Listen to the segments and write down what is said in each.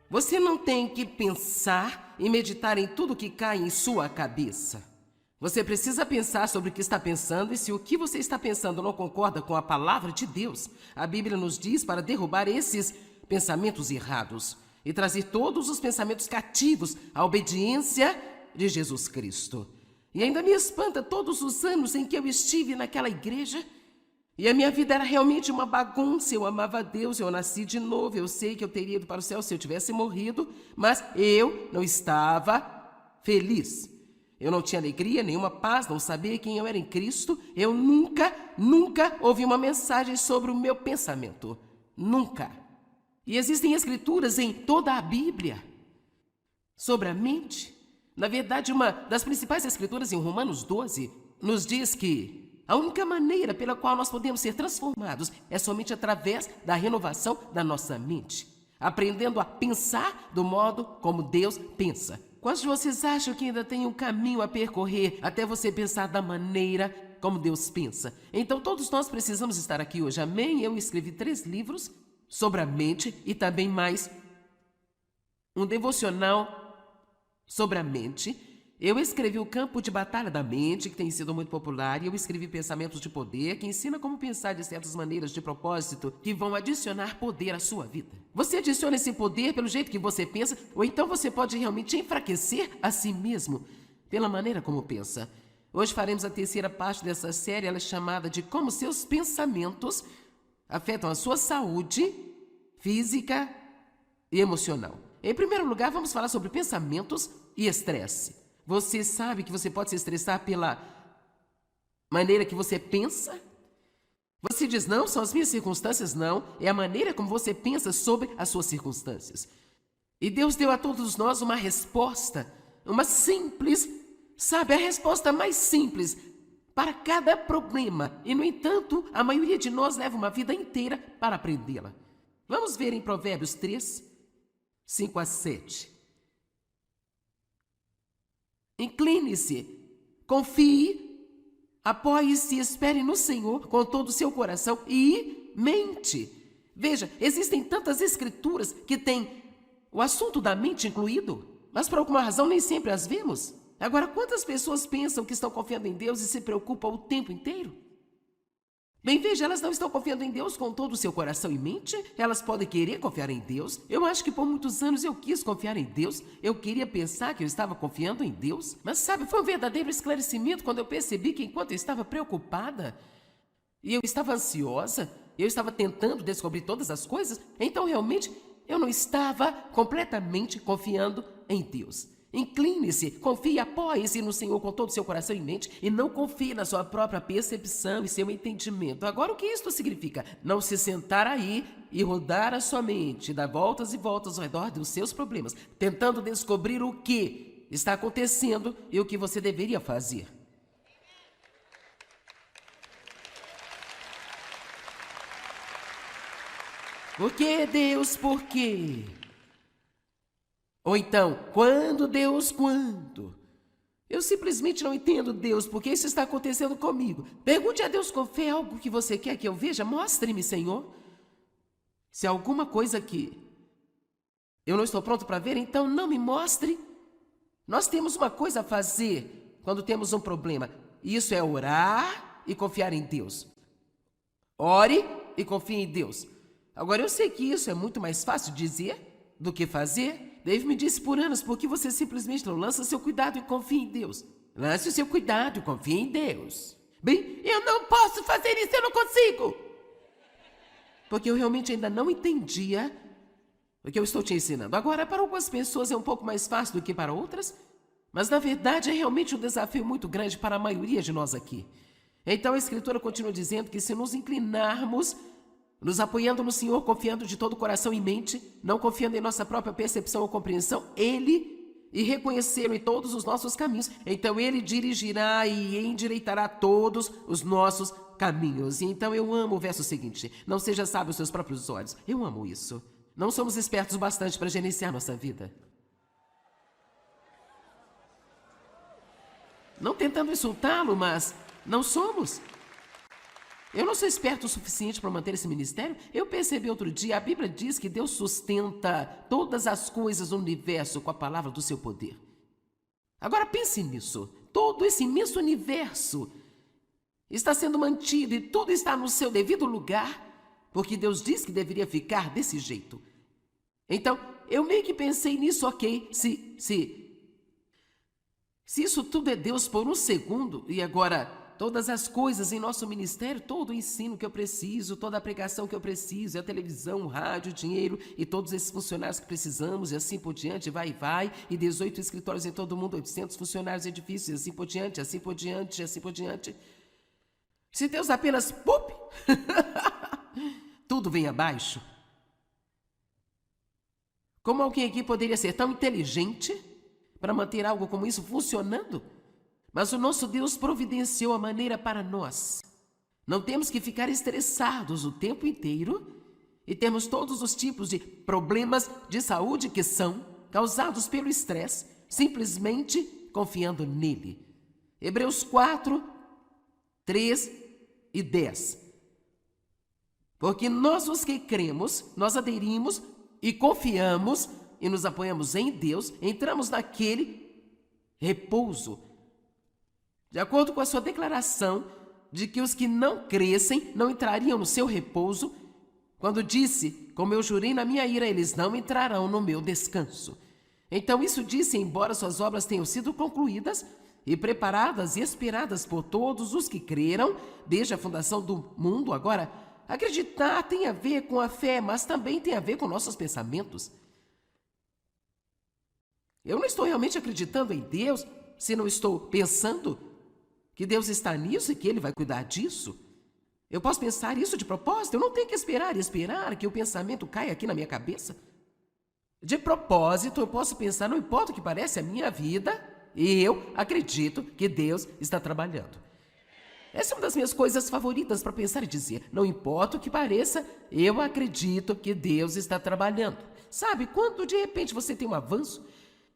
Você não tem que pensar e meditar em tudo que cai em sua cabeça. Você precisa pensar sobre o que está pensando, e se o que você está pensando não concorda com a palavra de Deus, a Bíblia nos diz para derrubar esses pensamentos errados e trazer todos os pensamentos cativos à obediência de Jesus Cristo. E ainda me espanta todos os anos em que eu estive naquela igreja e a minha vida era realmente uma bagunça. Eu amava a Deus, eu nasci de novo, eu sei que eu teria ido para o céu se eu tivesse morrido, mas eu não estava feliz. Eu não tinha alegria, nenhuma paz, não sabia quem eu era em Cristo. Eu nunca ouvi uma mensagem sobre o meu pensamento. Nunca. E existem escrituras em toda a Bíblia sobre a mente. Na verdade, uma das principais escrituras em Romanos 12 nos diz que a única maneira pela qual nós podemos ser transformados é somente através da renovação da nossa mente, aprendendo a pensar do modo como Deus pensa. Quantos de vocês acham que ainda tem um caminho a percorrer até você pensar da maneira como Deus pensa? Então todos nós precisamos estar aqui hoje, amém? Eu escrevi 3 livros sobre a mente e também mais um devocional sobre a mente. Eu escrevi O Campo de Batalha da Mente, que tem sido muito popular, e eu escrevi Pensamentos de Poder, que ensina como pensar de certas maneiras de propósito que vão adicionar poder à sua vida. Você adiciona esse poder pelo jeito que você pensa, ou então você pode realmente enfraquecer a si mesmo pela maneira como pensa. Hoje faremos a 3ª parte dessa série, ela é chamada de Como Seus Pensamentos Afetam a Sua Saúde Física e Emocional. Em primeiro lugar, vamos falar sobre pensamentos e estresse. Você sabe que você pode se estressar pela maneira que você pensa? Você diz, não, são as minhas circunstâncias, não. É a maneira como você pensa sobre as suas circunstâncias. E Deus deu a todos nós uma resposta, uma simples, sabe, a resposta mais simples para cada problema. E, no entanto, a maioria de nós leva uma vida inteira para aprendê-la. Vamos ver em Provérbios 3, 5 a 7. Incline-se, confie, apoie-se e espere no Senhor com todo o seu coração e mente. Veja, existem tantas escrituras que têm o assunto da mente incluído, mas por alguma razão nem sempre as vemos. Agora, quantas pessoas pensam que estão confiando em Deus e se preocupam o tempo inteiro? Bem, veja, elas não estão confiando em Deus com todo o seu coração e mente. Elas podem querer confiar em Deus. Eu acho que por muitos anos eu quis confiar em Deus. Eu queria pensar que eu estava confiando em Deus. Mas sabe, foi um verdadeiro esclarecimento quando eu percebi que enquanto eu estava preocupada e eu estava ansiosa, eu estava tentando descobrir todas as coisas, então realmente eu não estava completamente confiando em Deus. Incline-se, confie, apoie-se no Senhor com todo o seu coração e mente e não confie na sua própria percepção e seu entendimento. Agora, o que isto significa? Não se sentar aí e rodar a sua mente, dar voltas e voltas ao redor dos seus problemas, tentando descobrir o que está acontecendo e o que você deveria fazer. Por que, Deus, por quê? Ou então, quando, Deus, quando? Eu simplesmente não entendo, Deus, porque isso está acontecendo comigo. Pergunte a Deus com fé algo que você quer que eu veja. Mostre-me, Senhor. Se há alguma coisa que eu não estou pronto para ver, então não me mostre. Nós temos uma coisa a fazer quando temos um problema. Isso é orar e confiar em Deus. Ore e confie em Deus. Agora, eu sei que isso é muito mais fácil dizer do que fazer. Dave me disse por anos, por que você simplesmente não lança seu cuidado e confia em Deus? Lance o seu cuidado e confie em Deus. Bem, eu não posso fazer isso, eu não consigo. Porque eu realmente ainda não entendia o que eu estou te ensinando. Agora, para algumas pessoas é um pouco mais fácil do que para outras, mas na verdade é realmente um desafio muito grande para a maioria de nós aqui. Então a Escritura continua dizendo que se nos inclinarmos, nos apoiando no Senhor, confiando de todo o coração e mente, não confiando em nossa própria percepção ou compreensão, Ele, e reconhecê-lo em todos os nossos caminhos, então Ele dirigirá e endireitará todos os nossos caminhos. E então eu amo o verso seguinte, não seja sábio aos seus próprios olhos. Eu amo isso. Não somos espertos o bastante para gerenciar nossa vida. Não tentando insultá-lo, mas não somos. Eu não sou esperto o suficiente para manter esse ministério. Eu percebi outro dia, a Bíblia diz que Deus sustenta todas as coisas no universo com a palavra do seu poder. Agora pense nisso. Todo esse imenso universo está sendo mantido e tudo está no seu devido lugar, porque Deus diz que deveria ficar desse jeito. Então, eu meio que pensei nisso, ok, se isso tudo é Deus por um segundo, e agora todas as coisas em nosso ministério, todo o ensino que eu preciso, toda a pregação que eu preciso, a televisão, o rádio, o dinheiro e todos esses funcionários que precisamos e assim por diante, vai, e 18 escritórios em todo o mundo, 800 funcionários, edifícios, e assim por diante, assim por diante, assim por diante. Se Deus apenas, pop, tudo vem abaixo. Como alguém aqui poderia ser tão inteligente para manter algo como isso funcionando? Mas o nosso Deus providenciou a maneira para nós. Não temos que ficar estressados o tempo inteiro e temos todos os tipos de problemas de saúde que são causados pelo estresse, simplesmente confiando nele. Hebreus 4, 3 e 10. Porque nós os que cremos, nós aderimos e confiamos e nos apoiamos em Deus, entramos naquele repouso. De acordo com a sua declaração de que os que não crescem não entrariam no seu repouso, quando disse, como eu jurei na minha ira, eles não entrarão no meu descanso. Então isso disse, embora suas obras tenham sido concluídas e preparadas e esperadas por todos os que creram, desde a fundação do mundo. Agora, acreditar tem a ver com a fé, mas também tem a ver com nossos pensamentos. Eu não estou realmente acreditando em Deus se não estou pensando que Deus está nisso e que Ele vai cuidar disso. Eu posso pensar isso de propósito, eu não tenho que esperar que o pensamento caia aqui na minha cabeça. De propósito, eu posso pensar, não importa o que parece a minha vida, eu acredito que Deus está trabalhando. Essa é uma das minhas coisas favoritas para pensar e dizer, não importa o que pareça, eu acredito que Deus está trabalhando. Sabe, quando de repente você tem um avanço,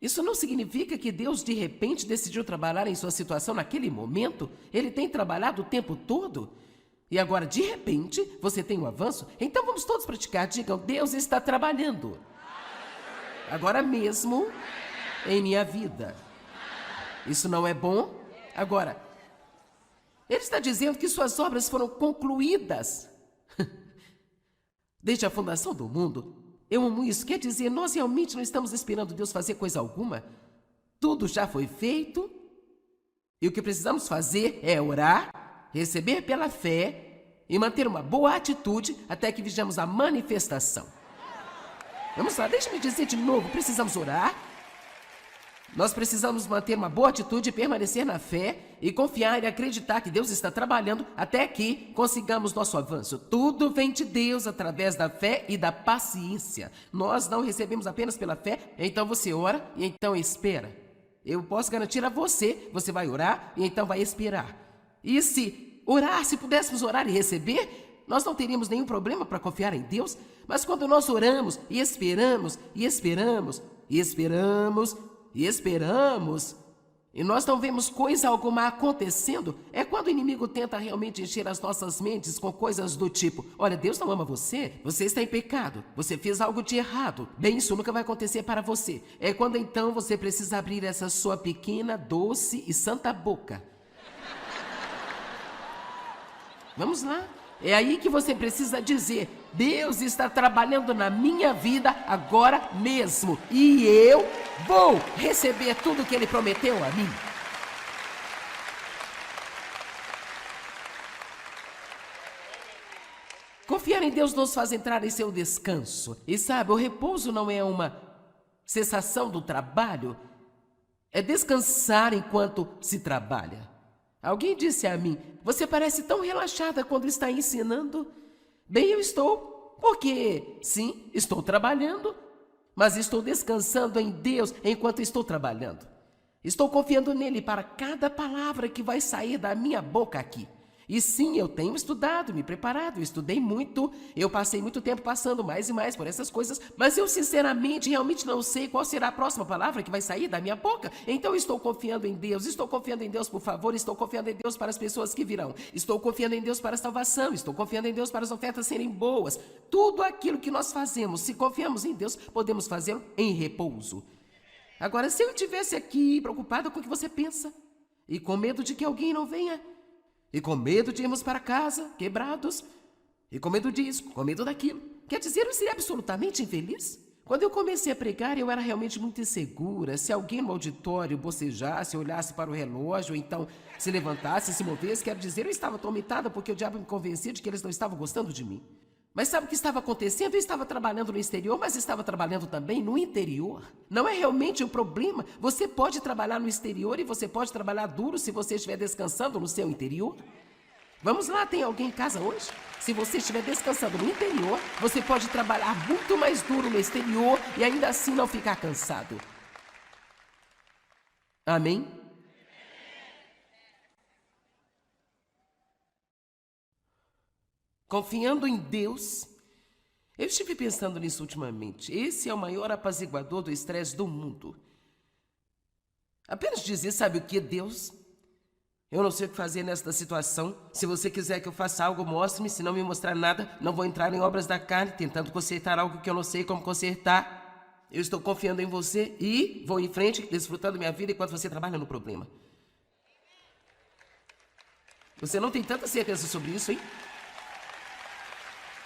isso não significa que Deus de repente decidiu trabalhar em sua situação naquele momento. Ele tem trabalhado o tempo todo. E agora, de repente, você tem um avanço. Então vamos todos praticar. Digam, Deus está trabalhando. Agora mesmo, em minha vida. Isso não é bom? Agora, Ele está dizendo que suas obras foram concluídas. Desde a fundação do mundo. Eu amo isso. Quer dizer, nós realmente não estamos esperando Deus fazer coisa alguma. Tudo já foi feito. E o que precisamos fazer é orar, receber pela fé e manter uma boa atitude até que vejamos a manifestação. Vamos lá, deixa-me dizer de novo. Precisamos orar. Nós precisamos manter uma boa atitude, permanecer na fé e confiar e acreditar que Deus está trabalhando até que consigamos nosso avanço. Tudo vem de Deus através da fé e da paciência. Nós não recebemos apenas pela fé, então você ora e então espera. Eu posso garantir a você, você vai orar e então vai esperar. E se pudéssemos orar e receber, nós não teríamos nenhum problema para confiar em Deus. Mas quando nós oramos e esperamos, e esperamos, e esperamos, e esperamos, e nós não vemos coisa alguma acontecendo, é quando o inimigo tenta realmente encher as nossas mentes com coisas do tipo, olha, Deus não ama você, você está em pecado, você fez algo de errado, bem, isso nunca vai acontecer para você. É quando então você precisa abrir essa sua pequena, doce e santa boca. Vamos lá. É aí que você precisa dizer, Deus está trabalhando na minha vida agora mesmo. E eu vou receber tudo que Ele prometeu a mim. Confiar em Deus nos faz entrar em seu descanso. E sabe, o repouso não é uma cessação do trabalho, é descansar enquanto se trabalha. Alguém disse a mim, você parece tão relaxada quando está ensinando. Bem, eu estou, porque, sim, estou trabalhando, mas estou descansando em Deus enquanto estou trabalhando. Estou confiando nele para cada palavra que vai sair da minha boca aqui. E sim, eu tenho estudado, me preparado, eu estudei muito, eu passei muito tempo passando mais e mais por essas coisas, mas eu sinceramente realmente não sei qual será a próxima palavra que vai sair da minha boca. Então estou confiando em Deus, estou confiando em Deus por favor, estou confiando em Deus para as pessoas que virão, estou confiando em Deus para a salvação, estou confiando em Deus para as ofertas serem boas. Tudo aquilo que nós fazemos, se confiamos em Deus, podemos fazê-lo em repouso. Agora, se eu estivesse aqui preocupada com o que você pensa, e com medo de que alguém não venha, e com medo de irmos para casa, quebrados, e com medo disso, com medo daquilo. Quer dizer, eu seria absolutamente infeliz? Quando eu comecei a pregar, eu era realmente muito insegura. Se alguém no auditório bocejasse, olhasse para o relógio, ou então se levantasse, se movesse, quero dizer, eu estava atormentada porque o diabo me convencia de que eles não estavam gostando de mim. Mas sabe o que estava acontecendo? Eu estava trabalhando no exterior, mas estava trabalhando também no interior. Não é realmente um problema. Você pode trabalhar no exterior e você pode trabalhar duro se você estiver descansando no seu interior. Vamos lá, tem alguém em casa hoje? Se você estiver descansando no interior, você pode trabalhar muito mais duro no exterior e ainda assim não ficar cansado. Amém? Confiando em Deus, eu estive pensando nisso ultimamente. Esse é o maior apaziguador do estresse do mundo. Apenas dizer, sabe o que, Deus? Eu não sei o que fazer nesta situação. Se você quiser que eu faça algo, mostre-me. Se não me mostrar nada, não vou entrar em obras da carne, tentando consertar algo que eu não sei como consertar. Eu estou confiando em você e vou em frente, desfrutando minha vida enquanto você trabalha no problema. Você não tem tanta certeza sobre isso, hein?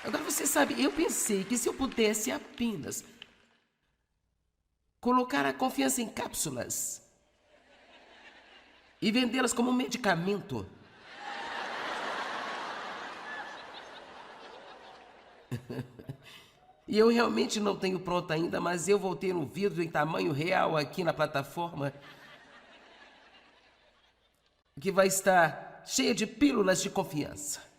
Agora você sabe, eu pensei que se eu pudesse apenas colocar a confiança em cápsulas e vendê-las como um medicamento. E eu realmente não tenho pronto ainda, mas eu vou ter um vidro em tamanho real aqui na plataforma que vai estar cheia de pílulas de confiança.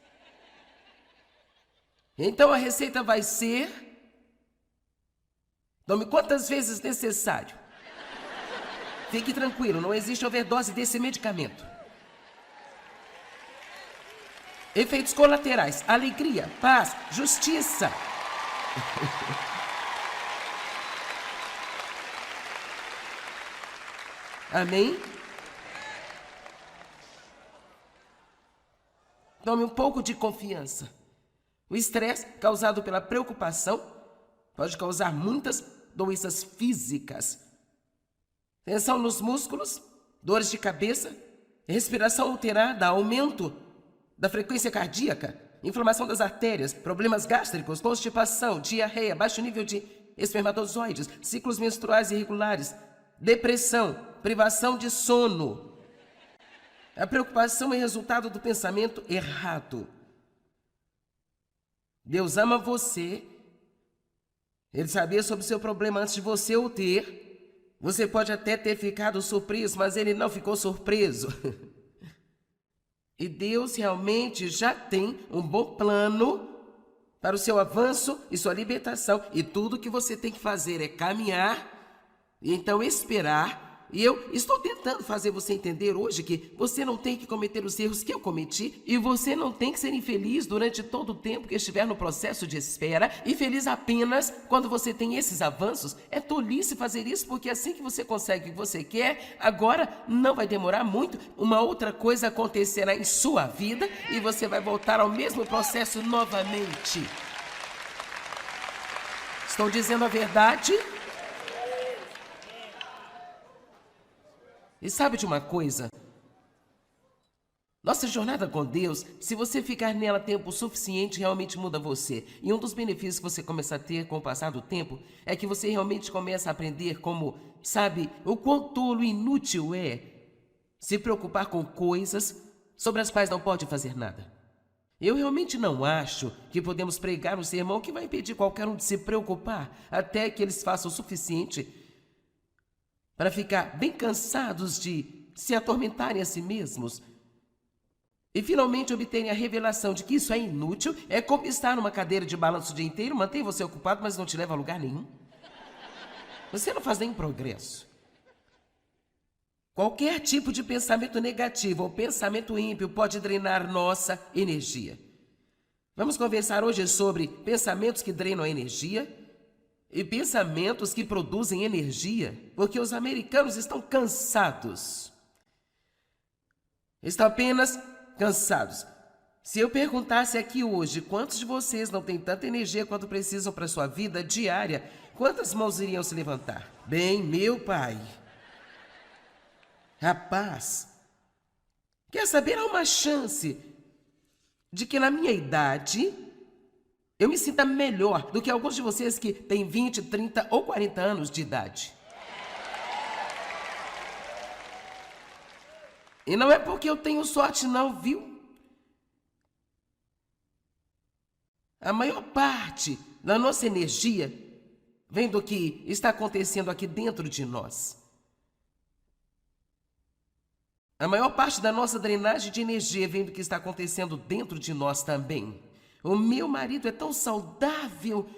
Então a receita vai ser: tome quantas vezes necessário. Fique tranquilo, não existe overdose desse medicamento. Efeitos colaterais: alegria, paz, justiça. Amém? Tome um pouco de confiança. O estresse causado pela preocupação pode causar muitas doenças físicas. Tensão nos músculos, dores de cabeça, respiração alterada, aumento da frequência cardíaca, inflamação das artérias, problemas gástricos, constipação, diarreia, baixo nível de espermatozoides, ciclos menstruais irregulares, depressão, privação de sono. A preocupação é resultado do pensamento errado. Deus ama você. Ele sabia sobre o seu problema antes de você o ter. Você pode até ter ficado surpreso, mas ele não ficou surpreso. E Deus realmente já tem um bom plano para o seu avanço e sua libertação. E tudo que você tem que fazer é caminhar e então esperar. E eu estou tentando fazer você entender hoje que você não tem que cometer os erros que eu cometi e você não tem que ser infeliz durante todo o tempo que estiver no processo de espera e feliz apenas quando você tem esses avanços. É tolice fazer isso, porque assim que você consegue o que você quer, agora não vai demorar muito, uma outra coisa acontecerá em sua vida e você vai voltar ao mesmo processo novamente. Estou dizendo a verdade? E sabe de uma coisa? Nossa jornada com Deus, se você ficar nela tempo suficiente, realmente muda você. E um dos benefícios que você começa a ter com o passar do tempo é que você realmente começa a aprender como, sabe, o quão tolo e inútil é se preocupar com coisas sobre as quais não pode fazer nada. Eu realmente não acho que podemos pregar um sermão que vai impedir qualquer um de se preocupar até que eles façam o suficiente para ficar bem cansados de se atormentarem a si mesmos e finalmente obterem a revelação de que isso é inútil, é como estar numa cadeira de balanço o dia inteiro, mantém você ocupado, mas não te leva a lugar nenhum. Você não faz nem progresso. Qualquer tipo de pensamento negativo ou pensamento ímpio pode drenar nossa energia. Vamos conversar hoje sobre pensamentos que drenam a energia e pensamentos que produzem energia, porque os americanos estão cansados. Estão apenas cansados. Se eu perguntasse aqui hoje quantos de vocês não têm tanta energia quanto precisam para a sua vida diária, quantas mãos iriam se levantar? Bem, meu pai. Rapaz, quer saber? Há uma chance de que na minha idade eu me sinta melhor do que alguns de vocês que têm 20, 30 ou 40 anos de idade. E não é porque eu tenho sorte não, viu? A maior parte da nossa energia vem do que está acontecendo aqui dentro de nós. A maior parte da nossa drenagem de energia vem do que está acontecendo dentro de nós também. O meu marido é tão saudável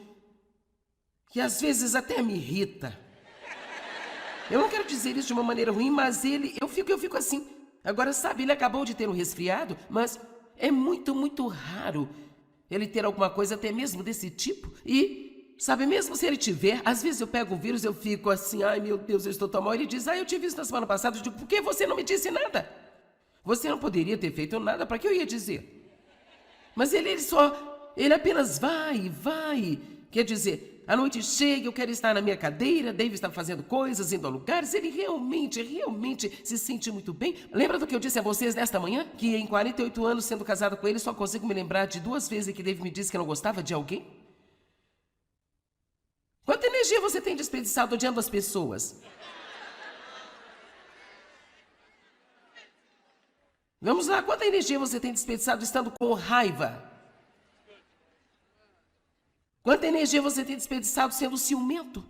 que às vezes até me irrita. Eu não quero dizer isso de uma maneira ruim, mas eu fico assim. Agora, sabe, ele acabou de ter um resfriado, mas é muito, muito raro ele ter alguma coisa até mesmo desse tipo. E, sabe, mesmo se ele tiver, às vezes eu pego o vírus e eu fico assim, ai meu Deus, eu estou tão mal. Ele diz, eu tive isso na semana passada. Eu digo, por que você não me disse nada? Você não poderia ter feito nada, para que eu ia dizer? Mas ele apenas vai. Quer dizer, a noite chega, eu quero estar na minha cadeira, Dave está fazendo coisas, indo a lugares, ele realmente se sente muito bem. Lembra do que eu disse a vocês nesta manhã? Que em 48 anos sendo casado com ele, só consigo me lembrar de 2 vezes que Dave me disse que não gostava de alguém? Quanta energia você tem desperdiçado odiando as pessoas? Vamos lá, quanta energia você tem desperdiçado estando com raiva? Quanta energia você tem desperdiçado sendo ciumento?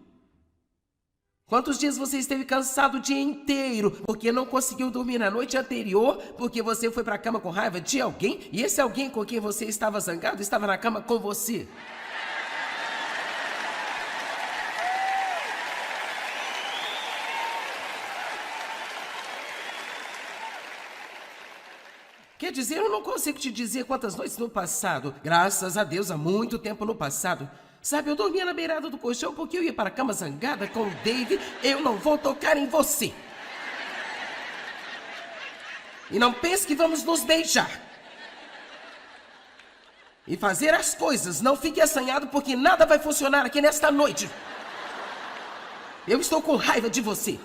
Quantos dias você esteve cansado o dia inteiro porque não conseguiu dormir na noite anterior porque você foi para a cama com raiva de alguém e esse alguém com quem você estava zangado estava na cama com você? Quer dizer, eu não consigo te dizer quantas noites no passado, graças a Deus, há muito tempo no passado, sabe, eu dormia na beirada do colchão porque eu ia para a cama zangada com o Dave, eu não vou tocar em você. E não pense que vamos nos beijar. E fazer as coisas, não fique assanhado porque nada vai funcionar aqui nesta noite. Eu estou com raiva de você.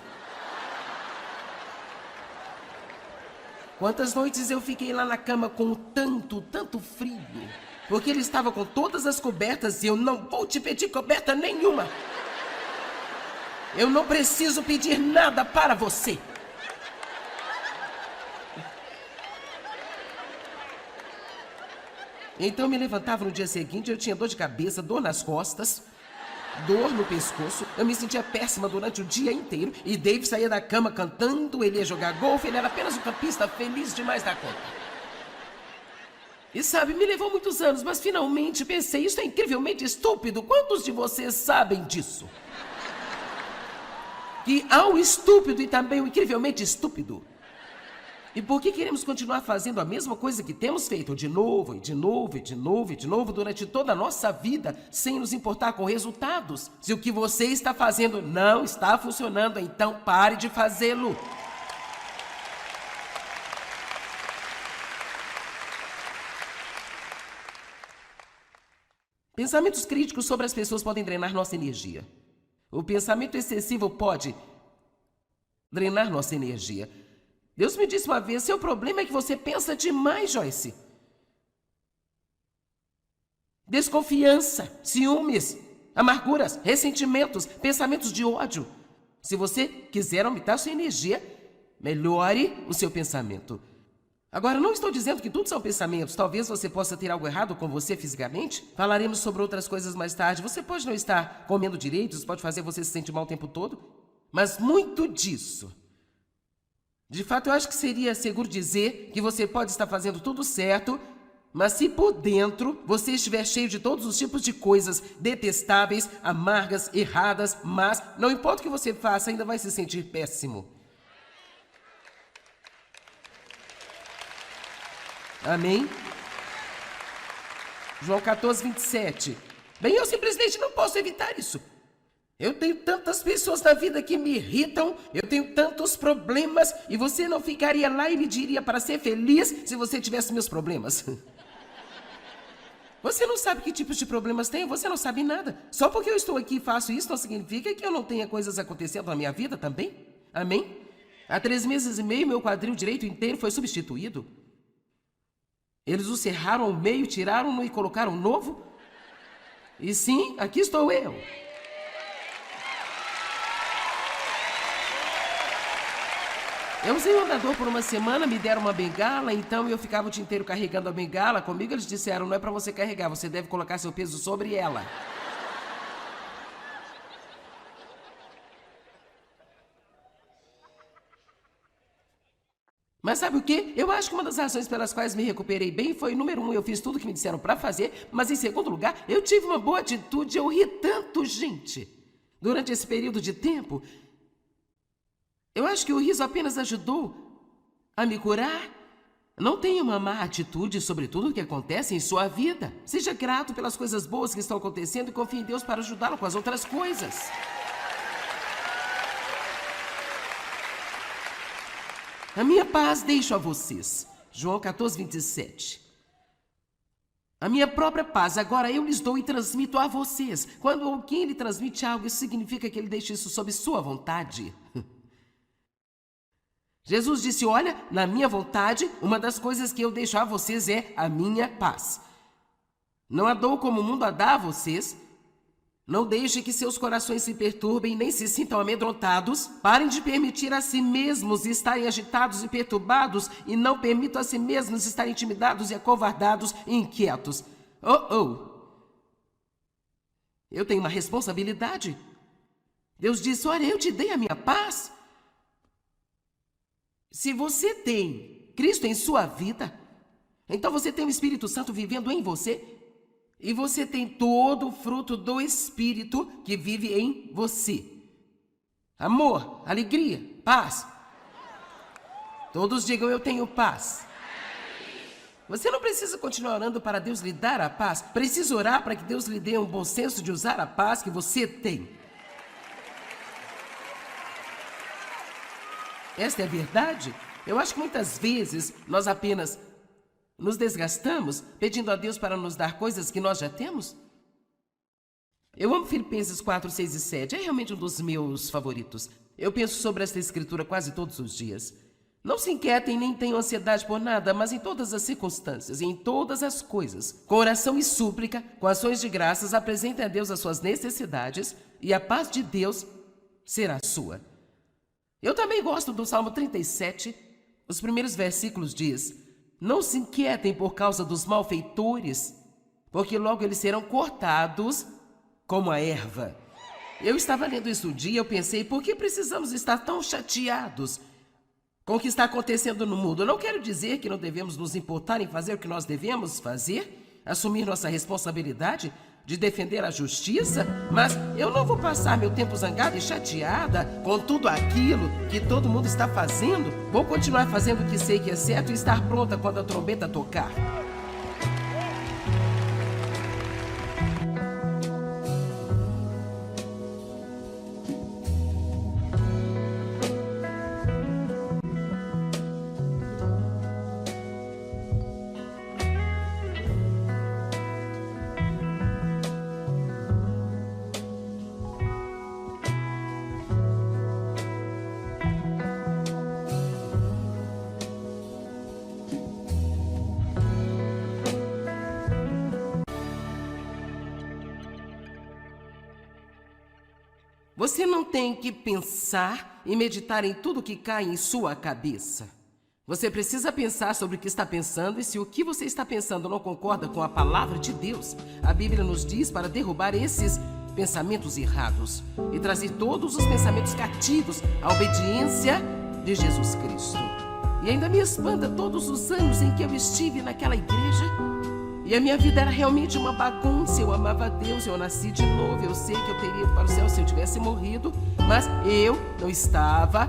Quantas noites eu fiquei lá na cama com tanto frio, porque ele estava com todas as cobertas e eu não vou te pedir coberta nenhuma. Eu não preciso pedir nada para você. Então eu me levantava no dia seguinte, eu tinha dor de cabeça, dor nas costas, dor no pescoço, eu me sentia péssima durante o dia inteiro e Dave saía da cama cantando, ele ia jogar golfe, ele era apenas um campista feliz demais da conta. E sabe, me levou muitos anos, mas finalmente pensei, isso é incrivelmente estúpido, quantos de vocês sabem disso? Que há o estúpido e também o incrivelmente estúpido. E por que queremos continuar fazendo a mesma coisa que temos feito de novo durante toda a nossa vida, sem nos importar com resultados? Se o que você está fazendo não está funcionando, então pare de fazê-lo. Pensamentos críticos sobre as pessoas podem drenar nossa energia. O pensamento excessivo pode drenar nossa energia. Deus me disse uma vez, seu problema é que você pensa demais, Joyce. Desconfiança, ciúmes, amarguras, ressentimentos, pensamentos de ódio. Se você quiser aumentar sua energia, melhore o seu pensamento. Agora, não estou dizendo que tudo são pensamentos. Talvez você possa ter algo errado com você fisicamente. Falaremos sobre outras coisas mais tarde. Você pode não estar comendo direito, isso pode fazer você se sentir mal o tempo todo. Mas muito disso. De fato, eu acho que seria seguro dizer que você pode estar fazendo tudo certo, mas se por dentro você estiver cheio de todos os tipos de coisas detestáveis, amargas, erradas, mas não importa o que você faça, ainda vai se sentir péssimo. Amém? João 14, 27. Bem, eu simplesmente não posso evitar isso. Eu tenho tantas pessoas na vida que me irritam, eu tenho tantos problemas, e você não ficaria lá e me diria para ser feliz se você tivesse meus problemas. Você não sabe que tipos de problemas tenho, você não sabe nada. Só porque eu estou aqui e faço isso não significa que eu não tenha coisas acontecendo na minha vida também. Amém? Há 3 meses e meio, meu quadril direito inteiro foi substituído. Eles o serraram ao meio, tiraram-no e colocaram um novo. E sim, aqui estou eu. Eu usei o andador por uma semana, me deram uma bengala, então eu ficava o dia inteiro carregando a bengala. Comigo eles disseram, não é para você carregar, você deve colocar seu peso sobre ela. Mas sabe o quê? Eu acho que uma das razões pelas quais me recuperei bem foi, número 1, eu fiz tudo o que me disseram para fazer, mas em segundo lugar, eu tive uma boa atitude, eu ri tanto, gente. Durante esse período de tempo, eu acho que o riso apenas ajudou a me curar. Não tenha uma má atitude sobre tudo o que acontece em sua vida. Seja grato pelas coisas boas que estão acontecendo e confie em Deus para ajudá-lo com as outras coisas. A minha paz deixo a vocês. João 14, 27. A minha própria paz, agora eu lhes dou e transmito a vocês. Quando alguém lhe transmite algo, isso significa que ele deixa isso sob sua vontade. Jesus disse, olha, na minha vontade, uma das coisas que eu deixo a vocês é a minha paz. Não a dou como o mundo a dá a vocês. Não deixe que seus corações se perturbem, nem se sintam amedrontados. Parem de permitir a si mesmos estarem agitados e perturbados e não permitam a si mesmos estarem intimidados e acovardados e inquietos. Eu tenho uma responsabilidade. Deus disse, olha, eu te dei a minha paz. Se você tem Cristo em sua vida, então você tem o Espírito Santo vivendo em você e você tem todo o fruto do Espírito que vive em você. Amor, alegria, paz. Todos digam, eu tenho paz. Você não precisa continuar orando para Deus lhe dar a paz. Precisa orar para que Deus lhe dê um bom senso de usar a paz que você tem. Esta é a verdade. Eu acho que muitas vezes nós apenas nos desgastamos pedindo a Deus para nos dar coisas que nós já temos. Eu amo Filipenses 4, 6 e 7. É realmente um dos meus favoritos. Eu penso sobre esta escritura quase todos os dias. Não se inquietem nem tenham ansiedade por nada, mas em todas as circunstâncias e em todas as coisas, com oração e súplica, com ações de graças, apresentem a Deus as suas necessidades e a paz de Deus será sua. Eu também gosto do Salmo 37. Os primeiros versículos diz, não se inquietem por causa dos malfeitores, porque logo eles serão cortados como a erva. Eu estava lendo isso um dia e eu pensei, por que precisamos estar tão chateados com o que está acontecendo no mundo? Eu não quero dizer que não devemos nos importar em fazer o que nós devemos fazer, assumir nossa responsabilidade de defender a justiça, mas eu não vou passar meu tempo zangada e chateada com tudo aquilo que todo mundo está fazendo. Vou continuar fazendo o que sei que é certo e estar pronta quando a trombeta tocar. Você não tem que pensar e meditar em tudo que cai em sua cabeça. Você precisa pensar sobre o que está pensando e se o que você está pensando não concorda com a palavra de Deus, a Bíblia nos diz para derrubar esses pensamentos errados e trazer todos os pensamentos cativos à obediência de Jesus Cristo. E ainda me espanta todos os anos em que eu estive naquela igreja e a minha vida era realmente uma bagunça. Eu amava a Deus, eu nasci de novo. Eu sei que eu teria ido para o céu se eu tivesse morrido, mas eu não estava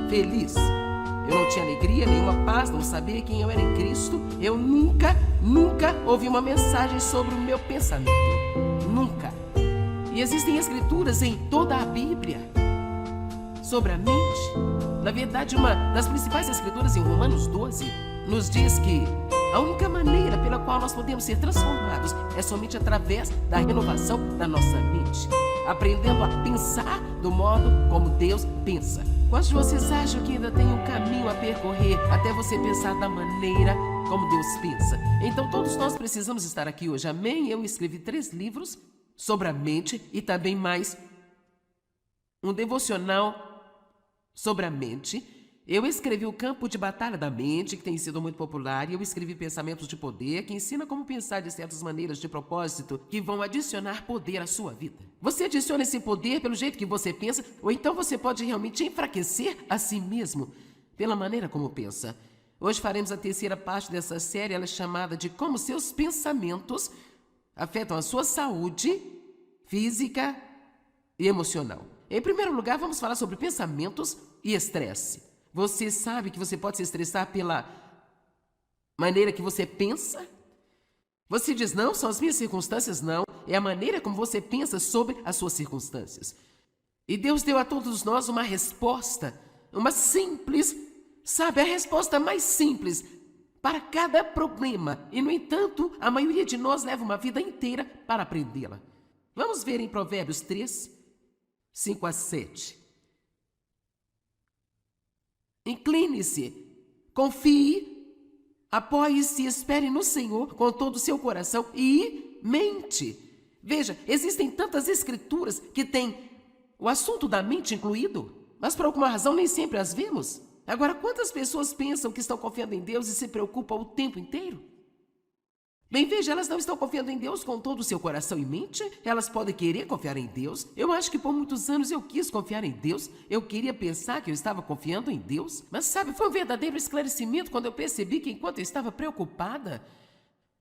feliz. Eu não tinha alegria, nenhuma paz, não sabia quem eu era em Cristo. Eu nunca ouvi uma mensagem sobre o meu pensamento. Nunca. E existem escrituras em toda a Bíblia sobre a mente. Na verdade, uma das principais escrituras em Romanos 12 nos diz que a única maneira pela qual nós podemos ser transformados é somente através da renovação da nossa mente, aprendendo a pensar do modo como Deus pensa. Quantos de vocês acham que ainda tem um caminho a percorrer até você pensar da maneira como Deus pensa? Então todos nós precisamos estar aqui hoje, amém? Eu escrevi 3 livros sobre a mente e também mais um devocional sobre a mente. Eu escrevi O Campo de Batalha da Mente, que tem sido muito popular, e eu escrevi Pensamentos de Poder, que ensina como pensar de certas maneiras de propósito que vão adicionar poder à sua vida. Você adiciona esse poder pelo jeito que você pensa, ou então você pode realmente enfraquecer a si mesmo pela maneira como pensa. Hoje faremos a 3ª parte dessa série, ela é chamada de Como Seus Pensamentos Afetam a Sua Saúde Física e Emocional. Em primeiro lugar, vamos falar sobre pensamentos e estresse. Você sabe que você pode se estressar pela maneira que você pensa? Você diz, não, são as minhas circunstâncias, não. É a maneira como você pensa sobre as suas circunstâncias. E Deus deu a todos nós uma resposta, uma simples, sabe, a resposta mais simples para cada problema. E, no entanto, a maioria de nós leva uma vida inteira para aprendê-la. Vamos ver em Provérbios 3, 5 a 7. Incline-se, confie, apoie-se e espere no Senhor com todo o seu coração e mente. Veja, existem tantas escrituras que têm o assunto da mente incluído, mas por alguma razão nem sempre as vemos. Agora, quantas pessoas pensam que estão confiando em Deus e se preocupam o tempo inteiro? Bem, veja, elas não estão confiando em Deus com todo o seu coração e mente. Elas podem querer confiar em Deus. Eu acho que por muitos anos eu quis confiar em Deus. Eu queria pensar que eu estava confiando em Deus. Mas sabe, foi um verdadeiro esclarecimento quando eu percebi que enquanto eu estava preocupada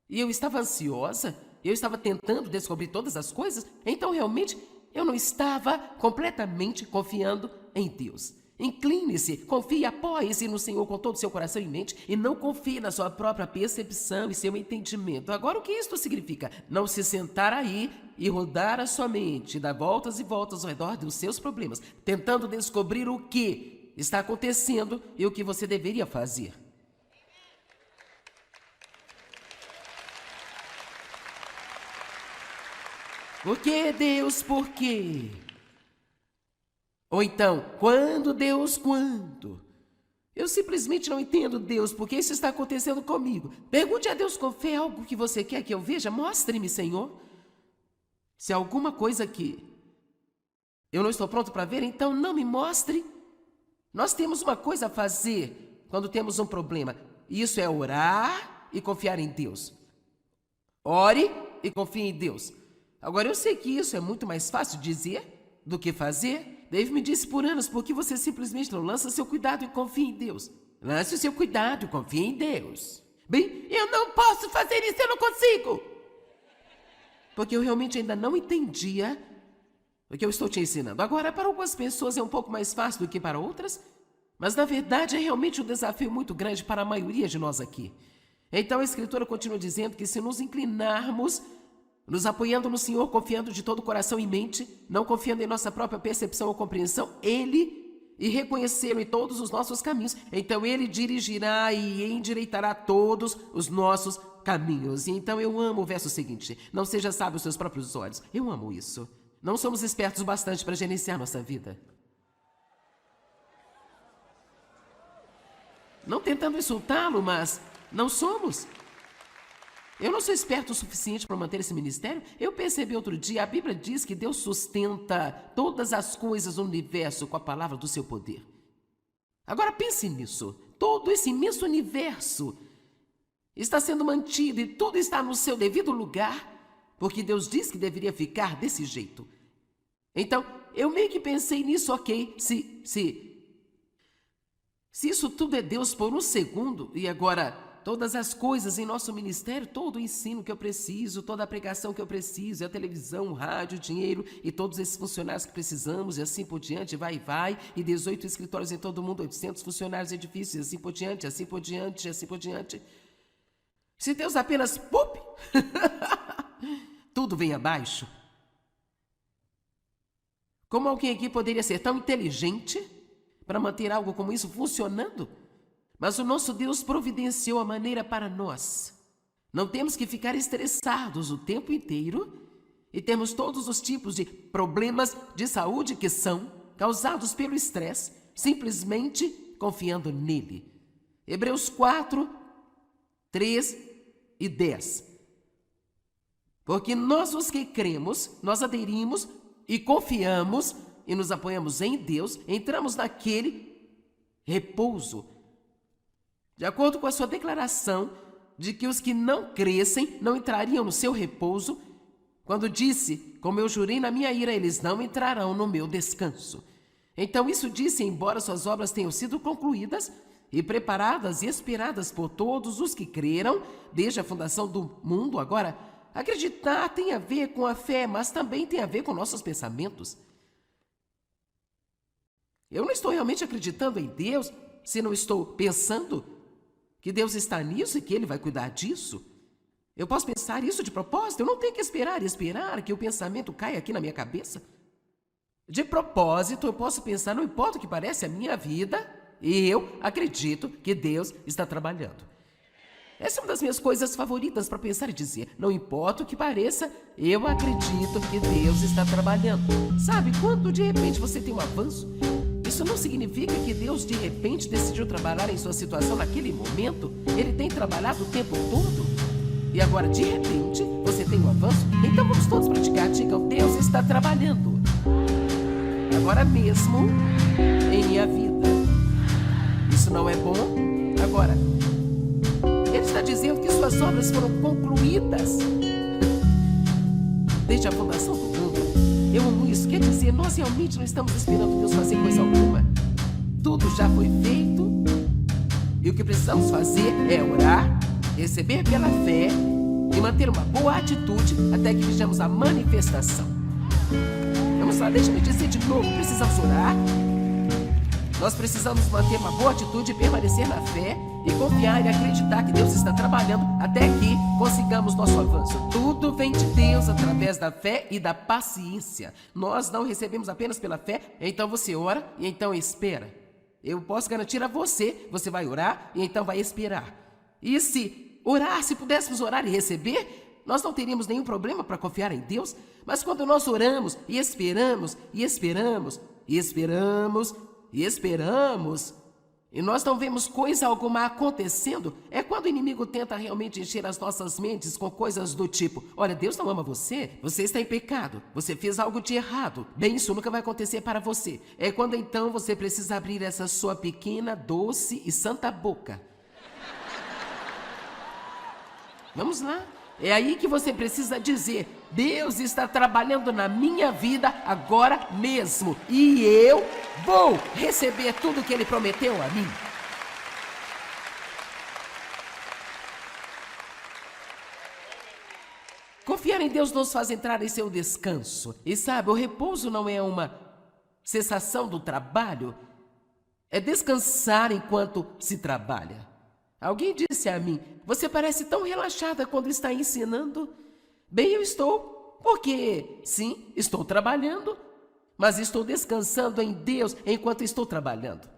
e eu estava ansiosa, eu estava tentando descobrir todas as coisas, então realmente eu não estava completamente confiando em Deus. Incline-se, confie e apoie-se no Senhor com todo o seu coração e mente e não confie na sua própria percepção e seu entendimento. Agora, o que isto significa? Não se sentar aí e rodar a sua mente, dar voltas e voltas ao redor dos seus problemas, tentando descobrir o que está acontecendo e o que você deveria fazer. Por que, Deus, por quê? Ou então, quando, Deus, quando? Eu simplesmente não entendo, Deus, porque isso está acontecendo comigo. Pergunte a Deus com fé algo que você quer que eu veja. Mostre-me, Senhor. Se há alguma coisa que eu não estou pronto para ver, então não me mostre. Nós temos uma coisa a fazer quando temos um problema. E isso é orar e confiar em Deus. Ore e confie em Deus. Agora, eu sei que isso é muito mais fácil dizer do que fazer. Dave me disse por anos, por que você simplesmente não lança seu cuidado e confia em Deus? Lance o seu cuidado e confie em Deus. Bem, eu não posso fazer isso, eu não consigo. Porque eu realmente ainda não entendia o que eu estou te ensinando. Agora, para algumas pessoas é um pouco mais fácil do que para outras, mas na verdade é realmente um desafio muito grande para a maioria de nós aqui. Então a Escritura continua dizendo que se nos inclinarmos, nos apoiando no Senhor, confiando de todo o coração e mente, não confiando em nossa própria percepção ou compreensão, e reconhecê-lo em todos os nossos caminhos, então Ele dirigirá e endireitará todos os nossos caminhos. E então eu amo o verso seguinte, não seja sábio aos seus próprios olhos. Eu amo isso. Não somos espertos o bastante para gerenciar nossa vida. Não tentando insultá-lo, mas não somos. Eu não sou esperto o suficiente para manter esse ministério. Eu percebi outro dia, a Bíblia diz que Deus sustenta todas as coisas no universo com a palavra do seu poder. Agora pense nisso. Todo esse imenso universo está sendo mantido e tudo está no seu devido lugar, porque Deus disse que deveria ficar desse jeito. Então, eu meio que pensei nisso, ok, se isso tudo é Deus por um segundo, e agora todas as coisas em nosso ministério, todo o ensino que eu preciso, toda a pregação que eu preciso, a televisão, o rádio, o dinheiro e todos esses funcionários que precisamos e assim por diante, vai e vai, e 18 escritórios em todo o mundo, 800 funcionários, edifícios, e assim por diante, assim por diante, assim por diante. Se Deus apenas, pup, tudo vem abaixo. Como alguém aqui poderia ser tão inteligente para manter algo como isso funcionando? Mas o nosso Deus providenciou a maneira para nós. Não temos que ficar estressados o tempo inteiro e temos todos os tipos de problemas de saúde que são causados pelo estresse, simplesmente confiando nele. Hebreus 4, 3 e 10. Porque nós os que cremos, nós aderimos e confiamos e nos apoiamos em Deus, entramos naquele repouso. De acordo com a sua declaração de que os que não crescem não entrariam no seu repouso, quando disse, como eu jurei na minha ira, eles não entrarão no meu descanso. Então isso disse, embora suas obras tenham sido concluídas e preparadas e esperadas por todos os que creram, desde a fundação do mundo. Agora, acreditar tem a ver com a fé, mas também tem a ver com nossos pensamentos. Eu não estou realmente acreditando em Deus se não estou pensando que Deus está nisso e que Ele vai cuidar disso. Eu posso pensar isso de propósito, eu não tenho que esperar que o pensamento caia aqui na minha cabeça. De propósito, eu posso pensar, não importa o que parece a minha vida, eu acredito que Deus está trabalhando. Essa é uma das minhas coisas favoritas para pensar e dizer, não importa o que pareça, eu acredito que Deus está trabalhando. Sabe, quando de repente você tem um avanço, isso não significa que Deus de repente decidiu trabalhar em sua situação naquele momento. Ele tem trabalhado o tempo todo. E agora, de repente, você tem um avanço. Então vamos todos praticar. Digam, Deus está trabalhando. Agora mesmo, em minha vida. Isso não é bom? Agora, Ele está dizendo que suas obras foram concluídas desde a fundação do mundo. Eu amo isso. Quer dizer, nós realmente não estamos esperando Deus fazer coisa alguma. Tudo já foi feito. E o que precisamos fazer é orar, receber pela fé e manter uma boa atitude até que vejamos a manifestação. Vamos lá, deixa-me dizer de novo. Precisamos orar. Nós precisamos manter uma boa atitude, permanecer na fé e confiar e acreditar que Deus está trabalhando até que consigamos nosso avanço. Tudo vem de Deus através da fé e da paciência. Nós não recebemos apenas pela fé, então você ora e então espera. Eu posso garantir a você, você vai orar e então vai esperar. E se pudéssemos orar e receber, nós não teríamos nenhum problema para confiar em Deus. Mas quando nós oramos e esperamos, e esperamos, e esperamos, e esperamos, e nós não vemos coisa alguma acontecendo, é quando o inimigo tenta realmente encher as nossas mentes com coisas do tipo, olha, Deus não ama você, você está em pecado, você fez algo de errado, bem, isso nunca vai acontecer para você. É quando então você precisa abrir essa sua pequena, doce e santa boca. Vamos lá. É aí que você precisa dizer, Deus está trabalhando na minha vida agora mesmo. E eu vou receber tudo que Ele prometeu a mim. Confiar em Deus nos faz entrar em seu descanso. E sabe, o repouso não é uma cessação do trabalho. É descansar enquanto se trabalha. Alguém disse a mim, você parece tão relaxada quando está ensinando. Bem, eu estou, porque, sim, estou trabalhando, mas estou descansando em Deus enquanto estou trabalhando.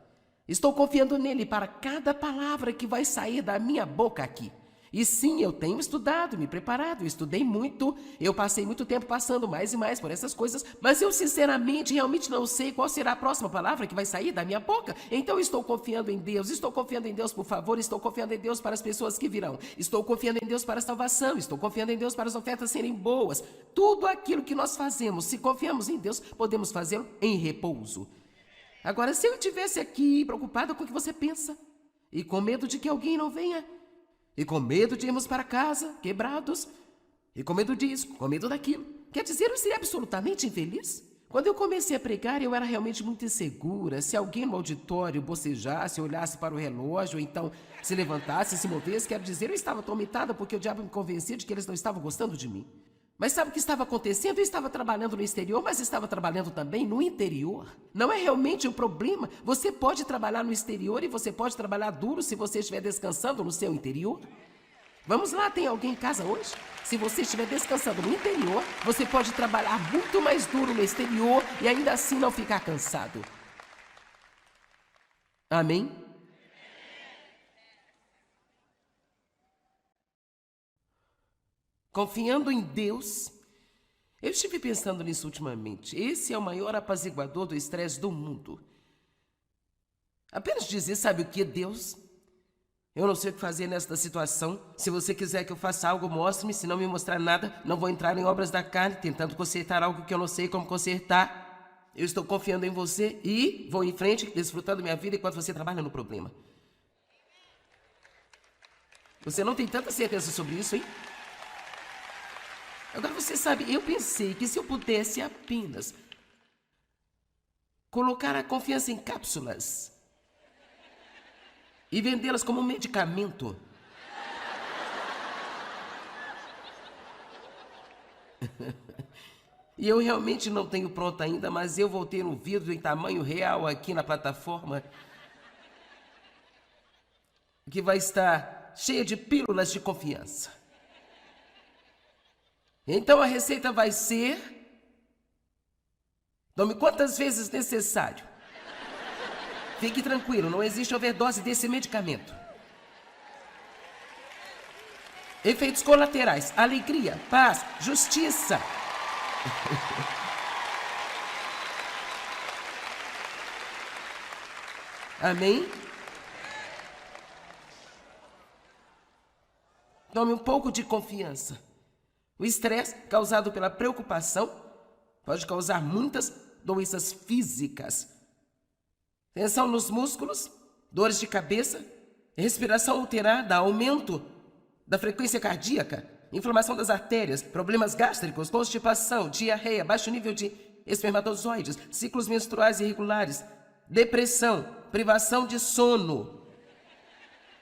Estou confiando nele para cada palavra que vai sair da minha boca aqui. E sim, eu tenho estudado, me preparado, eu estudei muito, eu passei muito tempo passando mais e mais por essas coisas, mas eu sinceramente realmente não sei qual será a próxima palavra que vai sair da minha boca. Então estou confiando em Deus, por favor, estou confiando em Deus para as pessoas que virão, estou confiando em Deus para a salvação, estou confiando em Deus para as ofertas serem boas. Tudo aquilo que nós fazemos, se confiamos em Deus, podemos fazê-lo em repouso. Agora, se eu estivesse aqui preocupada com o que você pensa, e com medo de que alguém não venha, e com medo de irmos para casa, quebrados, e com medo disso, com medo daquilo, quer dizer, eu seria absolutamente infeliz. Quando eu comecei a pregar, eu era realmente muito insegura. Se alguém no auditório bocejasse, olhasse para o relógio, ou então se levantasse, se movesse, quero dizer, eu estava atormentada porque o diabo me convencia de que eles não estavam gostando de mim. Mas sabe o que estava acontecendo? Eu estava trabalhando no exterior, mas estava trabalhando também no interior. Não é realmente um problema. Você pode trabalhar no exterior e você pode trabalhar duro se você estiver descansando no seu interior. Vamos lá, tem alguém em casa hoje? Se você estiver descansando no interior, você pode trabalhar muito mais duro no exterior e ainda assim não ficar cansado. Amém? Confiando em Deus, eu estive pensando nisso ultimamente. Esse é o maior apaziguador do estresse do mundo. Apenas dizer, sabe o que, Deus? Eu não sei o que fazer nesta situação. Se você quiser que eu faça algo, mostre-me. Se não me mostrar nada, não vou entrar em obras da carne, tentando consertar algo que eu não sei como consertar. Eu estou confiando em você e vou em frente, desfrutando minha vida enquanto você trabalha no problema. Você não tem tanta certeza sobre isso, hein? Agora você sabe, eu pensei que se eu pudesse apenas colocar a confiança em cápsulas e vendê-las como um medicamento. E eu realmente não tenho pronto ainda, mas eu vou ter um vidro em tamanho real aqui na plataforma que vai estar cheia de pílulas de confiança. Então a receita vai ser: tome quantas vezes necessário. Fique tranquilo, não existe overdose desse medicamento. Efeitos colaterais: alegria, paz, justiça. Amém? Tome um pouco de confiança. O estresse causado pela preocupação pode causar muitas doenças físicas. Tensão nos músculos, dores de cabeça, respiração alterada, aumento da frequência cardíaca, inflamação das artérias, problemas gástricos, constipação, diarreia, baixo nível de espermatozoides, ciclos menstruais irregulares, depressão, privação de sono.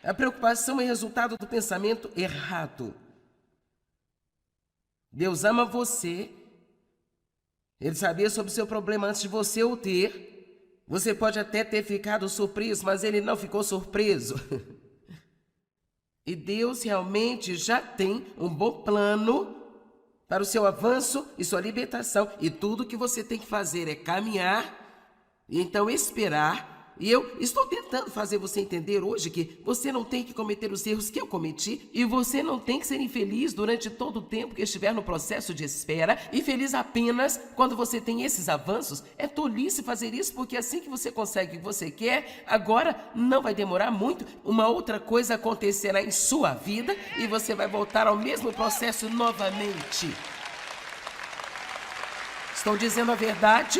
A preocupação é resultado do pensamento errado. Deus ama você. Ele sabia sobre o seu problema antes de você o ter. Você pode até ter ficado surpreso, mas ele não ficou surpreso. E Deus realmente já tem um bom plano para o seu avanço e sua libertação. E tudo que você tem que fazer é caminhar e então esperar. E eu estou tentando fazer você entender hoje que você não tem que cometer os erros que eu cometi e você não tem que ser infeliz durante todo o tempo que estiver no processo de espera e feliz apenas quando você tem esses avanços. É tolice fazer isso, porque assim que você consegue o que você quer, agora não vai demorar muito, uma outra coisa acontecerá em sua vida e você vai voltar ao mesmo processo novamente. Estou dizendo a verdade?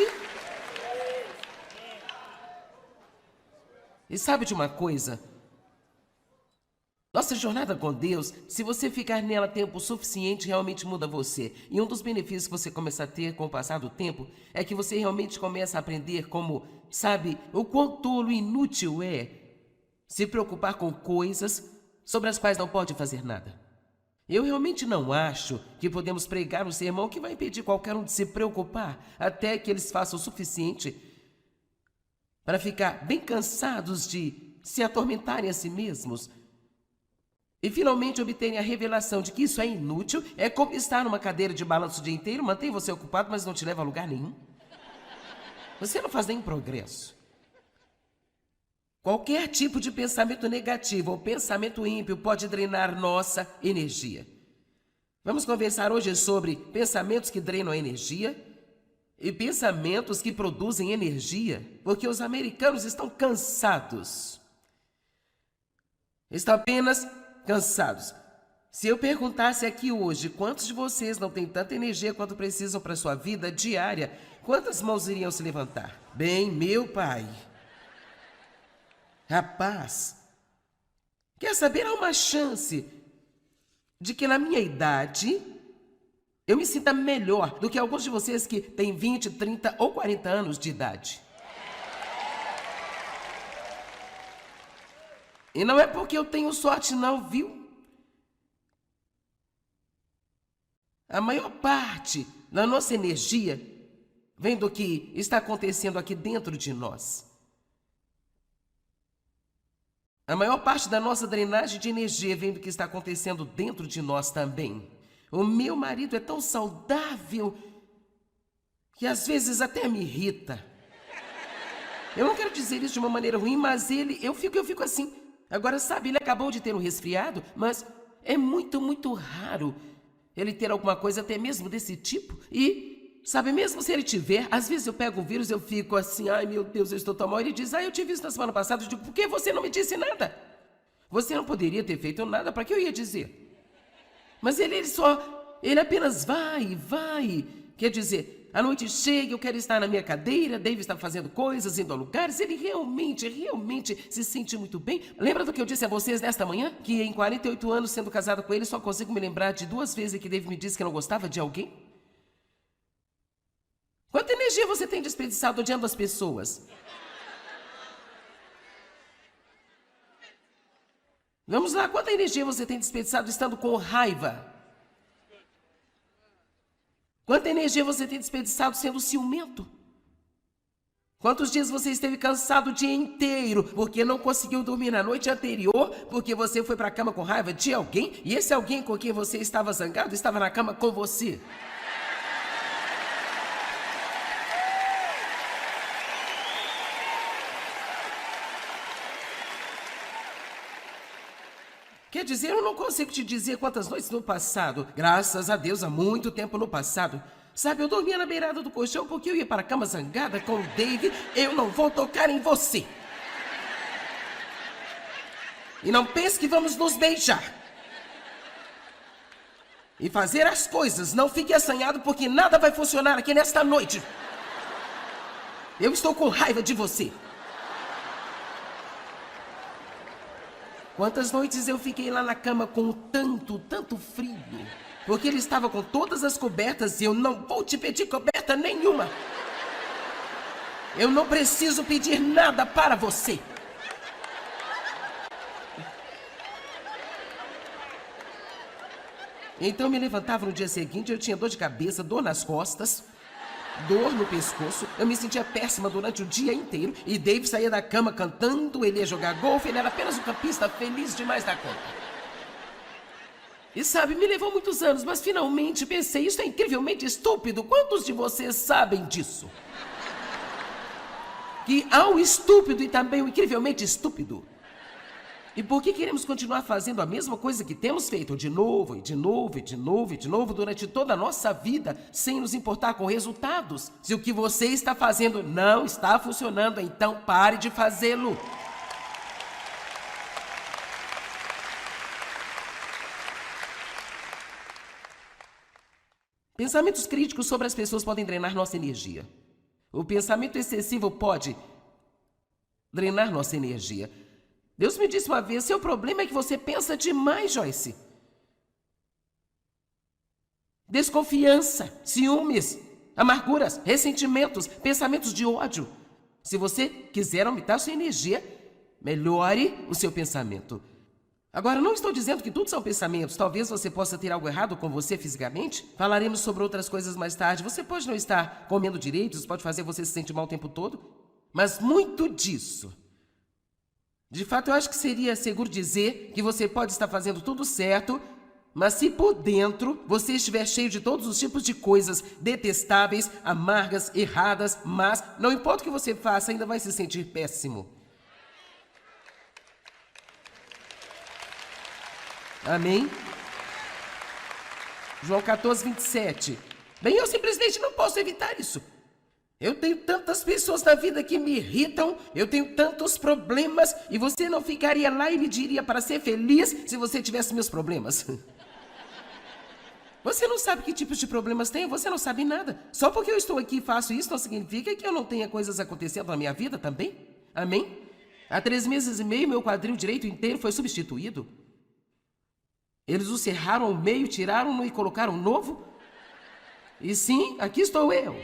E sabe de uma coisa? Nossa jornada com Deus, se você ficar nela tempo suficiente, realmente muda você. E um dos benefícios que você começa a ter com o passar do tempo é que você realmente começa a aprender como, sabe, o quão tolo e inútil é se preocupar com coisas sobre as quais não pode fazer nada. Eu realmente não acho que podemos pregar um sermão que vai impedir qualquer um de se preocupar até que eles façam o suficiente para ficar bem cansados de se atormentarem a si mesmos e finalmente obterem a revelação de que isso é inútil. É como estar numa cadeira de balanço o dia inteiro, mantém você ocupado, mas não te leva a lugar nenhum. Você não faz nenhum progresso. Qualquer tipo de pensamento negativo ou pensamento ímpio pode drenar nossa energia. Vamos conversar hoje sobre pensamentos que drenam a energia e pensamentos que produzem energia, porque os americanos estão cansados. Estão apenas cansados. Se eu perguntasse aqui hoje quantos de vocês não têm tanta energia quanto precisam para a sua vida diária, quantas mãos iriam se levantar? Bem, meu pai. Rapaz, quer saber? Há uma chance de que na minha idade eu me sinta melhor do que alguns de vocês que têm 20, 30 ou 40 anos de idade. E não é porque eu tenho sorte não, viu? A maior parte da nossa energia vem do que está acontecendo aqui dentro de nós. A maior parte da nossa drenagem de energia vem do que está acontecendo dentro de nós também. O meu marido é tão saudável que às vezes até me irrita. Eu não quero dizer isso de uma maneira ruim, mas eu fico assim. Agora, sabe, ele acabou de ter um resfriado, mas é muito, muito raro ele ter alguma coisa até mesmo desse tipo. E, sabe, mesmo se ele tiver, às vezes eu pego o vírus, eu fico assim, ai meu Deus, eu estou tão mal. Ele diz, eu tive isso na semana passada. Eu digo, por que você não me disse nada? Você não poderia ter feito nada, para que eu ia dizer? Mas ele apenas vai. Quer dizer, a noite chega, eu quero estar na minha cadeira, Dave está fazendo coisas, indo a lugares, ele realmente se sente muito bem. Lembra do que eu disse a vocês nesta manhã? Que em 48 anos sendo casada com ele, só consigo me lembrar de 2 vezes que Dave me disse que não gostava de alguém? Quanta energia você tem desperdiçado odiando as pessoas? Vamos lá, quanta energia você tem desperdiçado estando com raiva? Quanta energia você tem desperdiçado sendo ciumento? Quantos dias você esteve cansado o dia inteiro porque não conseguiu dormir na noite anterior porque você foi para a cama com raiva de alguém e esse alguém com quem você estava zangado estava na cama com você? Quer dizer, eu não consigo te dizer quantas noites no passado, graças a Deus, há muito tempo no passado, sabe, eu dormia na beirada do colchão porque eu ia para a cama zangada com o Dave, eu não vou tocar em você. E não pense que vamos nos beijar. E fazer as coisas, não fique assanhado porque nada vai funcionar aqui nesta noite. Eu estou com raiva de você. Quantas noites eu fiquei lá na cama com tanto frio, porque ele estava com todas as cobertas e eu não vou te pedir coberta nenhuma. Eu não preciso pedir nada para você. Então eu me levantava no dia seguinte, eu tinha dor de cabeça, dor nas costas, dor no pescoço, eu me sentia péssima durante o dia inteiro e Dave saía da cama cantando, ele ia jogar golfe, ele era apenas um campista feliz demais da conta. E sabe, me levou muitos anos, mas finalmente pensei, isso é incrivelmente estúpido. Quantos de vocês sabem disso? Que há o estúpido e também o incrivelmente estúpido. E por que queremos continuar fazendo a mesma coisa que temos feito de novo durante toda a nossa vida, sem nos importar com resultados? Se o que você está fazendo não está funcionando, então pare de fazê-lo. Pensamentos críticos sobre as pessoas podem drenar nossa energia. O pensamento excessivo pode drenar nossa energia. Deus me disse uma vez, seu problema é que você pensa demais, Joyce. Desconfiança, ciúmes, amarguras, ressentimentos, pensamentos de ódio. Se você quiser aumentar sua energia, melhore o seu pensamento. Agora, não estou dizendo que tudo são pensamentos. Talvez você possa ter algo errado com você fisicamente. Falaremos sobre outras coisas mais tarde. Você pode não estar comendo direito, isso pode fazer você se sentir mal o tempo todo. Mas muito disso. De fato, eu acho que seria seguro dizer que você pode estar fazendo tudo certo, mas se por dentro você estiver cheio de todos os tipos de coisas detestáveis, amargas, erradas, mas não importa o que você faça, ainda vai se sentir péssimo. Amém? João 14, 27. Bem, eu simplesmente não posso evitar isso. Eu tenho tantas pessoas na vida que me irritam, eu tenho tantos problemas, e você não ficaria lá e me diria para ser feliz se você tivesse meus problemas. Você não sabe que tipos de problemas tenho, você não sabe nada. Só porque eu estou aqui e faço isso não significa que eu não tenha coisas acontecendo na minha vida também. Amém? Há 3 meses e meio, meu quadril direito inteiro foi substituído. Eles o serraram ao meio, tiraram-no e colocaram um novo. E sim, aqui estou eu.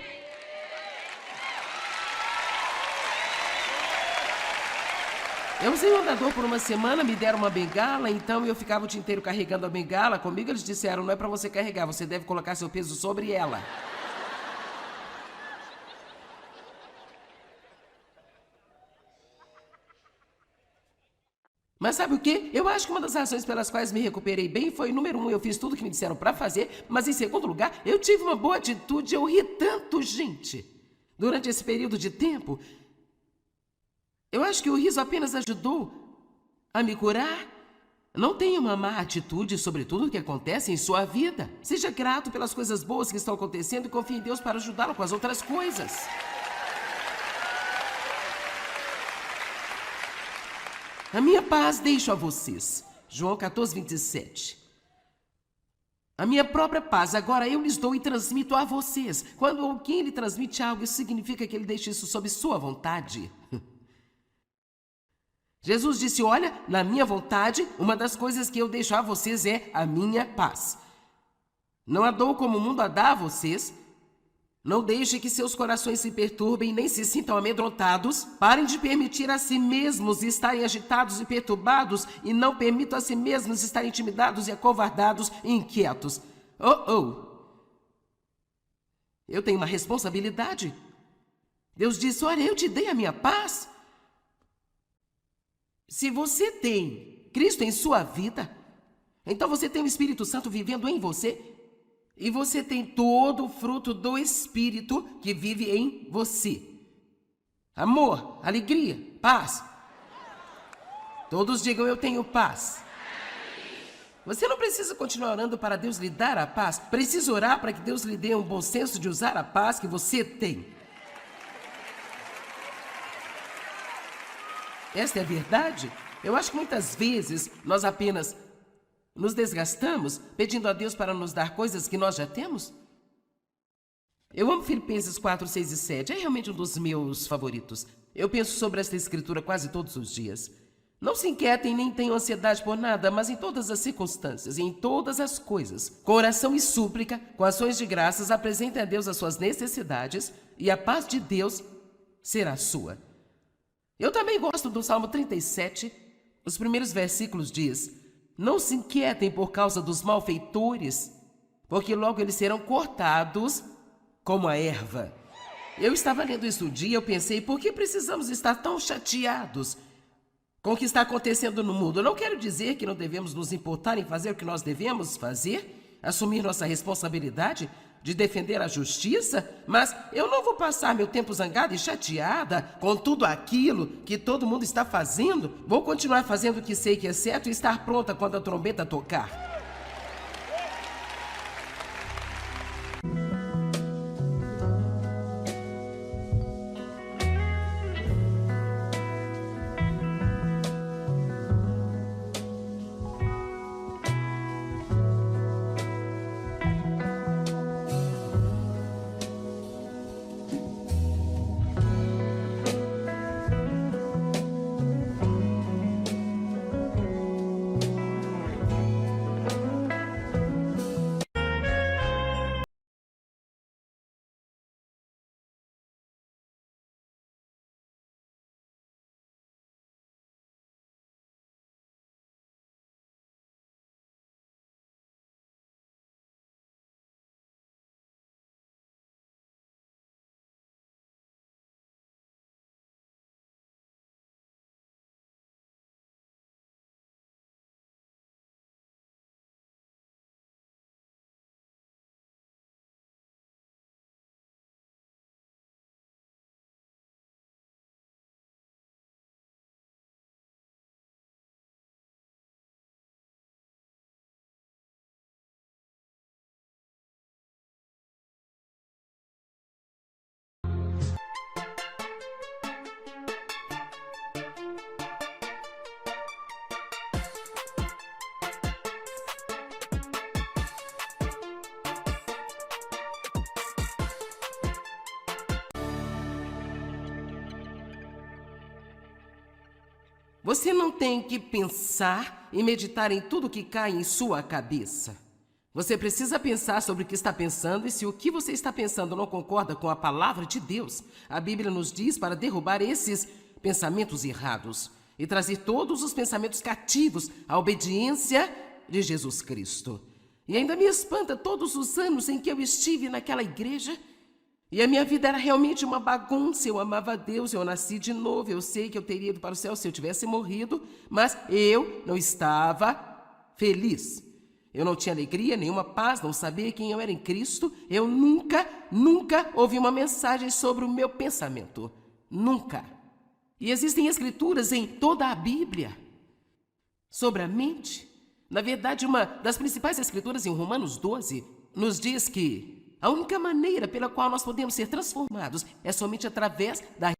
Eu usei o andador por uma semana, me deram uma bengala, então eu ficava o dia inteiro carregando a bengala. Comigo eles disseram, não é pra você carregar, você deve colocar seu peso sobre ela. Mas sabe o quê? Eu acho que uma das razões pelas quais me recuperei bem foi, número 1, eu fiz tudo o que me disseram pra fazer, mas em segundo lugar, eu tive uma boa atitude, eu ri tanto, gente. Durante esse período de tempo, eu acho que o riso apenas ajudou a me curar. Não tenha uma má atitude sobre tudo o que acontece em sua vida. Seja grato pelas coisas boas que estão acontecendo e confie em Deus para ajudá-lo com as outras coisas. A minha paz deixo a vocês. João 14, 27. A minha própria paz agora eu lhes dou e transmito a vocês. Quando alguém lhe transmite algo, isso significa que ele deixa isso sob sua vontade. Jesus disse, olha, na minha vontade, uma das coisas que eu deixo a vocês é a minha paz. Não a dou como o mundo a dá a vocês. Não deixe que seus corações se perturbem nem se sintam amedrontados. Parem de permitir a si mesmos estarem agitados e perturbados e não permitam a si mesmos estarem intimidados e acovardados e inquietos. Eu tenho uma responsabilidade. Deus disse, olha, eu te dei a minha paz. Se você tem Cristo em sua vida, então você tem o Espírito Santo vivendo em você e você tem todo o fruto do Espírito que vive em você. Amor, alegria, paz. Todos digam, eu tenho paz. Você não precisa continuar orando para Deus lhe dar a paz. Precisa orar para que Deus lhe dê um bom senso de usar a paz que você tem. Esta é a verdade. Eu acho que muitas vezes nós apenas nos desgastamos pedindo a Deus para nos dar coisas que nós já temos. Eu amo Filipenses 4, 6 e 7. É realmente um dos meus favoritos. Eu penso sobre esta escritura quase todos os dias. Não se inquietem nem tenham ansiedade por nada, mas em todas as circunstâncias e em todas as coisas, com oração e súplica, com ações de graças, apresentem a Deus as suas necessidades e a paz de Deus será sua. Eu também gosto do Salmo 37. Os primeiros versículos diz, não se inquietem por causa dos malfeitores, porque logo eles serão cortados como a erva. Eu estava lendo isso um dia e eu pensei, por que precisamos estar tão chateados com o que está acontecendo no mundo? Eu não quero dizer que não devemos nos importar em fazer o que nós devemos fazer, assumir nossa responsabilidade de defender a justiça, mas eu não vou passar meu tempo zangada e chateada com tudo aquilo que todo mundo está fazendo. Vou continuar fazendo o que sei que é certo e estar pronta quando a trombeta tocar. Você não tem que pensar e meditar em tudo que cai em sua cabeça. Você precisa pensar sobre o que está pensando e se o que você está pensando não concorda com a palavra de Deus, a Bíblia nos diz para derrubar esses pensamentos errados e trazer todos os pensamentos cativos à obediência de Jesus Cristo. E ainda me espanta todos os anos em que eu estive naquela igreja e a minha vida era realmente uma bagunça. Eu amava a Deus, eu nasci de novo, eu sei que eu teria ido para o céu se eu tivesse morrido, mas eu não estava feliz. Eu não tinha alegria, nenhuma paz, não sabia quem eu era em Cristo. Eu nunca ouvi uma mensagem sobre o meu pensamento. Nunca. E existem escrituras em toda a Bíblia sobre a mente. Na verdade, uma das principais escrituras em Romanos 12 nos diz que a única maneira pela qual nós podemos ser transformados é somente através da